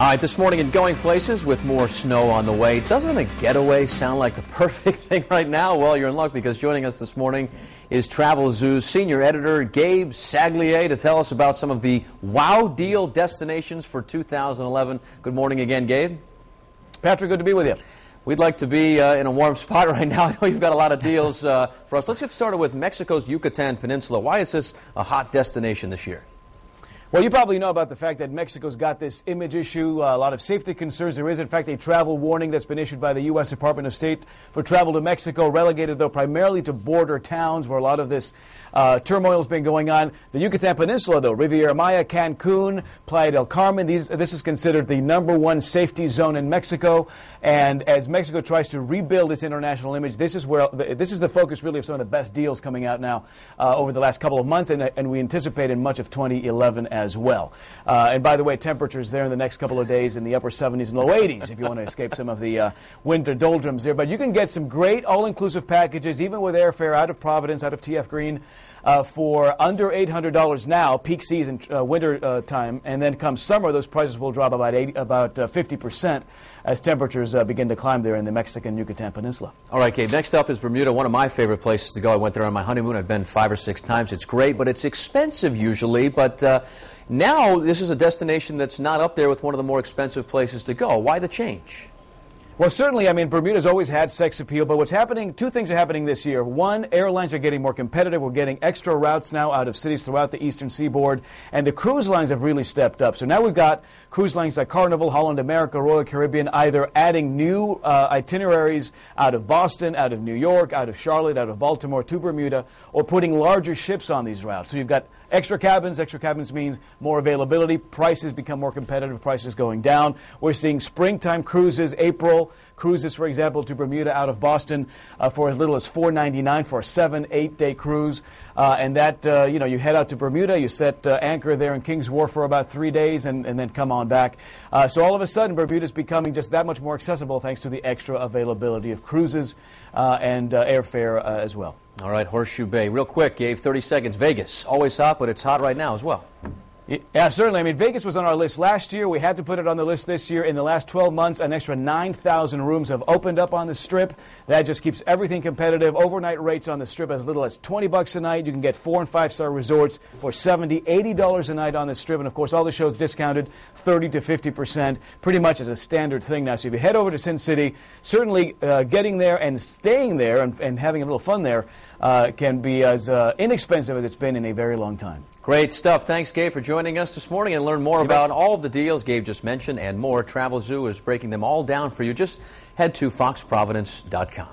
All right, this morning in Going Places with more snow on the way. Doesn't a getaway sound like the perfect thing right now? Well, you're in luck because joining us this morning is Travelzoo's senior editor, Gage, Saglie, to tell us about some of the wow deal destinations for 2011. Good morning again, Gabe. Patrick, good to be with you. We'd like to be in a warm spot right now. I know you've got a lot of deals for us. Let's get started with Mexico's Yucatan Peninsula. Why is this a hot destination this year? Well, you probably know about the fact that Mexico's got this image issue, a lot of safety concerns. There is, in fact, a travel warning that's been issued by the U.S. Department of State for travel to Mexico, relegated, though, primarily to border towns where a lot of this turmoil has been going on. The Yucatan Peninsula, though, Riviera Maya, Cancun, Playa del Carmen, this is considered the #1 safety zone in Mexico. And as Mexico tries to rebuild its international image, this is the focus, really, of some of the best deals coming out now over the last couple of months, and we anticipate in much of 2011 as well. And by the way, temperatures there in the next couple of days in the upper 70s and low 80s if you want to escape some of the winter doldrums there. But you can get some great all-inclusive packages, even with airfare out of Providence, out of TF Green, for under $800 now, peak season, winter time. And then come summer, those prices will drop about 50% as temperatures begin to climb there in the Mexican Yucatan Peninsula. All right, Gabe, next up is Bermuda, one of my favorite places to go. I went there on my honeymoon. I've been 5 or 6 times. It's great, but it's expensive usually. But now this is a destination that's not up there with one of the more expensive places to go. Why the change? Well, certainly, I mean, Bermuda's always had sex appeal, but what's happening, 2 things are happening this year. One, airlines are getting more competitive. We're getting extra routes now out of cities throughout the eastern seaboard, and the cruise lines have really stepped up. So now we've got cruise lines like Carnival, Holland America, Royal Caribbean, either adding new itineraries out of Boston, out of New York, out of Charlotte, out of Baltimore to Bermuda, or putting larger ships on these routes. So you've got extra cabins. Extra cabins means more availability. Prices become more competitive. Prices going down. We're seeing springtime cruises, April cruises, for example, to Bermuda out of Boston for as little as $4.99 for a 7-8 day cruise. And that, you head out to Bermuda, you set anchor there in King's Wharf for about 3 days and then come on back. So all of a sudden, Bermuda's becoming just that much more accessible thanks to the extra availability of cruises and airfare as well. All right, Horseshoe Bay. Real quick, Gabe, 30 seconds. Vegas, always hot, but it's hot right now as well. Yeah, certainly. I mean, Vegas was on our list last year. We had to put it on the list this year. In the last 12 months, an extra 9,000 rooms have opened up on the Strip. That just keeps everything competitive. Overnight rates on the Strip as little as $20 a night. You can get 4- and 5-star resorts for $70, $80 a night on the Strip. And, of course, all the shows discounted 30 to 50%, pretty much as a standard thing now. So if you head over to Sin City, certainly getting there and staying there and having a little fun there can be as inexpensive as it's been in a very long time. Great stuff. Thanks, Gabe, for joining us this morning and learn more about all of the deals Gabe just mentioned and more. Travelzoo is breaking them all down for you. Just head to foxprovidence.com.